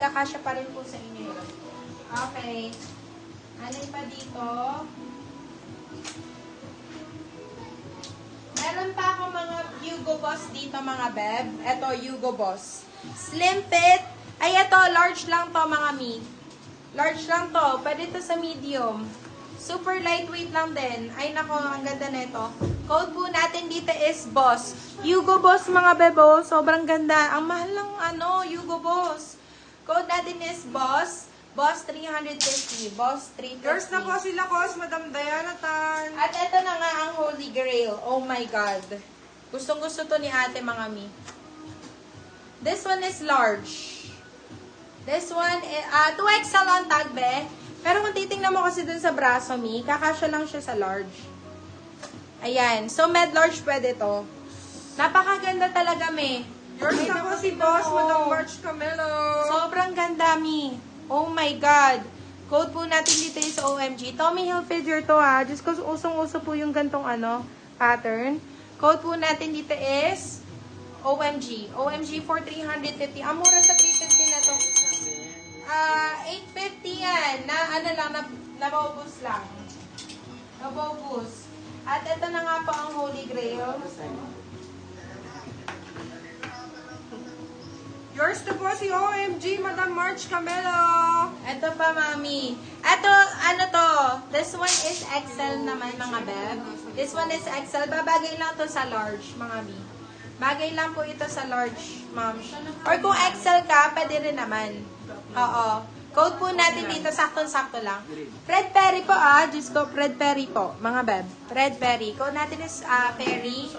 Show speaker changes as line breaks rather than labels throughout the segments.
Kakasya pa rin po sa inyo yun. Okay. Ano pa dito? Meron pa ako mga Hugo Boss dito mga beb. Ito, Hugo Boss. Slim fit. Ay, ito, large lang to mga mi. Large lang to. Pwede to sa medium. Super lightweight lang din. Ay, nako, ang ganda nito. Code po natin dito is Boss. Hugo Boss mga bebo. Sobrang ganda. Ang mahal ng Hugo Boss. Code natin is Boss. Boss 350. Boss 350.
Yours na po sila, Kos, Madam Diana Tan.
At ito na nga ang Holy Grail. Oh my God. Gustong gusto to ni ate mga mi. This one is large. This one, 2XL on tag, be. Pero kung titingnan mo kasi dun sa braso, mi, kakasya lang siya sa large. Ayan. So, med-large pwede to. Napakaganda talaga, me.
Yours na po si Boss, Madam March Camelo.
Sobrang ganda, mi. Oh my God. Code po natin dito is OMG. Tommy Hilfiger to, ha. Just cause usong-uso po yung gantong pattern. Code po natin dito is OMG. OMG for 350. Ang mura sa 350 na to. 850 yan. Nabaubos lang. Nabaubos. At ito na nga po ang Holy Grail.
Yours na po si OMG, Madam March Camelo.
Ito pa, mami. Ito, to? This one is XL naman, mga beb. This one is XL. Babagay lang to sa large, mga bi. Bagay lang po ito sa large, ma'am. Or kung XL ka, pwede rin naman. Oo. Code po natin dito, saktong-sakto lang. Fred Perry po, Diyos ko, Fred Perry po, mga beb. Fred Perry. Code natin is Perry.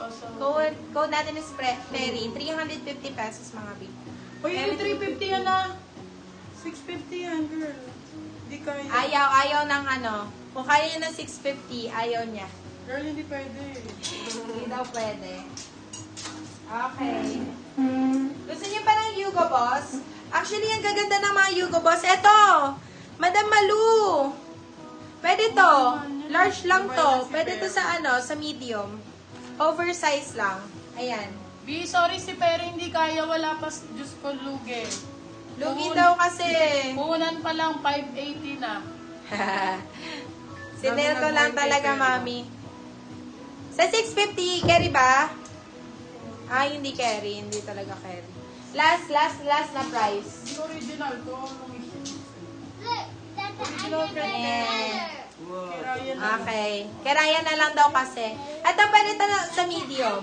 Code natin is Perry. 350 pesos, mga bi.
Uy, yung 350 yan na. 650 yan, girl. Hindi kaya.
Ayaw ng Kung kaya niya ng 650, ayaw niya.
Girl, hindi pwede.
Hindi daw pwede. Okay. Gusto niyo pa ng Hugo Boss? Actually, ang gaganda ng mga Hugo Boss. Ito! Madam Malu! Pwede to. Large lang to. Pwede to sa sa medium. Oversize lang. Ayan.
B, sorry si Perry, hindi kaya, wala pa, Diyos ko, lugi.
Lugi daw kasi.
Puhunan pa lang, 580 na.
Sinel ko lang talaga, mami. Sa 650, carry ba? Hindi carry. Hindi talaga carry. Last na price.
Hindi original to.
Okay. Kaya na lang daw kasi. At pwede ito sa medium.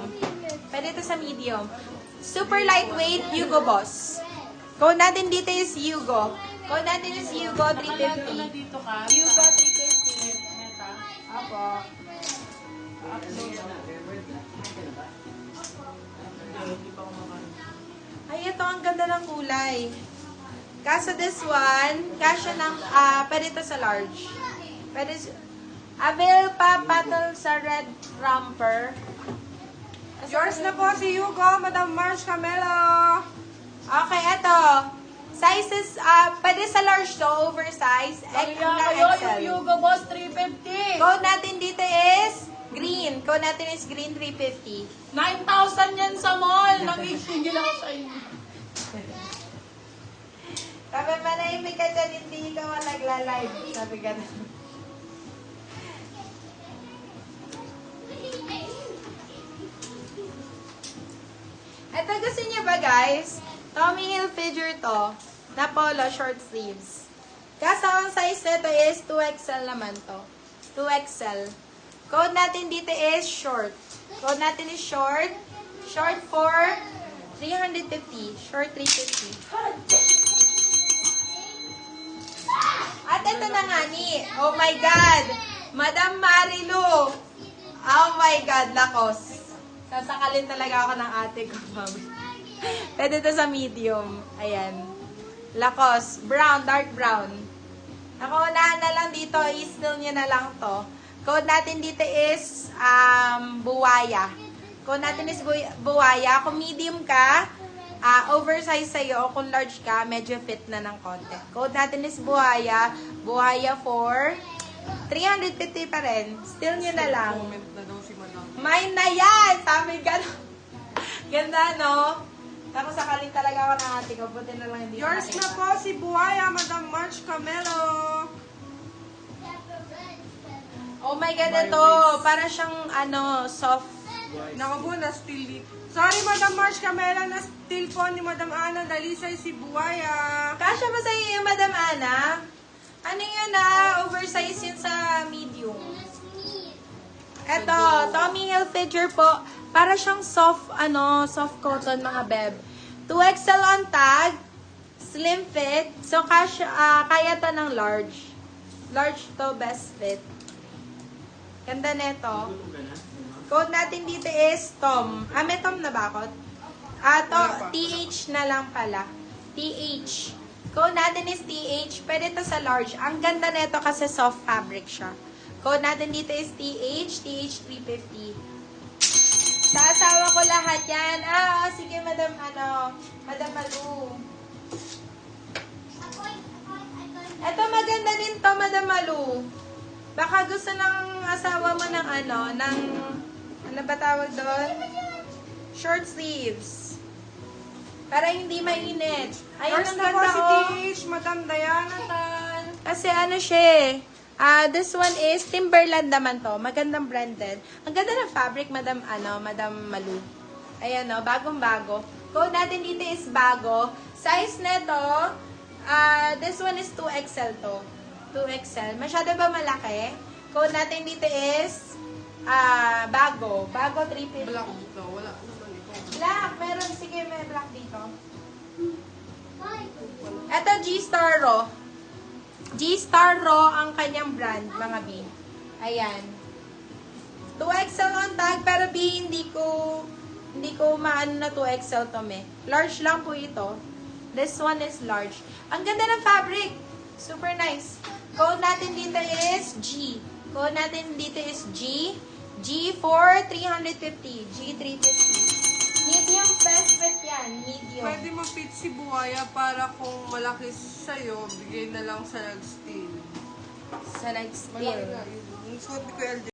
Pwede ito sa medium. Super lightweight, Hugo Boss. Code natin dito is Hugo. Code natin is Hugo 350.
Dito ka.
Hugo 350.
Meta.
Apo. Ay, ito ang ganda ng kulay. Kaso this one, kasya ng, pwede ito sa large. Pwede, avail pa paddle sa red romper.
Yours na po si Hugo, Madam March Camelo.
Okay, ito. Sizes, pwede sa large to, oversize,
Kaya
hanggang
kayo,
XL.
yung Hugo Boss, 350.
Code natin dito is green. Code natin is green 350.
9,000 yan sa mall. Nang-isingil ako sa inyo.
Sabi, manahimik ka dyan, hindi ka nagla-live. Sabi ka na. Ito gusto niyo ba guys? Tommy Hilfiger to. Na polo, short sleeves. Kaso ang size nito is 2XL naman to. 2XL. Code natin dito is short. Code natin is short. Short for 350. Short 350. At ito na nga ni. Oh my God. Madam Marilu. Oh my God. Lakos. Sasakalin talaga ako ng ate ko, mami. Pwede ito sa medium. Ayan. Lakos. Brown. Dark brown. Nakunahan na lang dito. I-still nyo na lang to. Code natin dito is buwaya. Code natin is buwaya. Kung medium ka, oversize sa'yo. Kung large ka, medyo fit na ng konti. Code natin is buwaya. Buwaya for 350 pa rin. Still nyo na lang.
Comment na daw si Madam.
Mine na yan! Sabi gano'n. Ganda, no? Tapos sakalin talaga ako ng ate ko. Buti na lang hindi ko
Yours
nakita.
na po si Buhaya, Madam March Camelo.
Oh my God, ito. Para siyang, soft.
Naku po, na-steal di. Sorry, Madam March Camelo, na-steal po ni Madam Ana Dalisay si Buhaya.
Kasha ba sa'yo yung Madam Ana? Ano yun oversize yun sa medium. Eto, Tommy Hilfiger po. Para siyang soft, soft cotton mga beb. 2XL on tag. Slim fit. So, kaya to ng large. Large to, best fit. Ganda neto. Code natin dito is Tom. May Tom na ba ako? TH na lang pala. TH. Code natin is TH. Pwede to sa large. Ang ganda nito kasi soft fabric siya. Code natin dito is TH. TH 350. Sa asawa ko lahat yan. Sige, Madam Malu. Ito maganda din to, Madam Malu. Baka gusto ng asawa mo ng ano ba tawag doon? Short sleeves. Para hindi mainit. Ayun
Yours
ang
na po
ganda,
si
oh.
TH, Madam Diana Tan.
Kasi siya this one is Timberland naman to. Magandang branded. Ang ganda ng fabric, Madam Malu. Ayan, bagong-bago. Code natin dito is bago. Size nito, this one is 2XL to. 2XL. Masyado ba malaki? Code natin dito is bago. Bago 350.
Black dito, wala naman ito.
Black. Meron. Sige, may black dito. Ito, G-Star Raw. G-Star Raw ang kanyang brand, mga B. Ayan. 2XL on tag, pero B, hindi ko maano na 2XL to, me. Large lang po ito. This one is large. Ang ganda ng fabric. Super nice. Code natin dito is G. Code natin dito is G. G for 350. G 350. Medium best fit yan. Medium.
Pwede mag-fit si Buhaya para kung malaki sa'yo, bigay na lang sa nag-steal.
Sa next
Malaki
deal.
na. Yung suot ni Kuya LJ.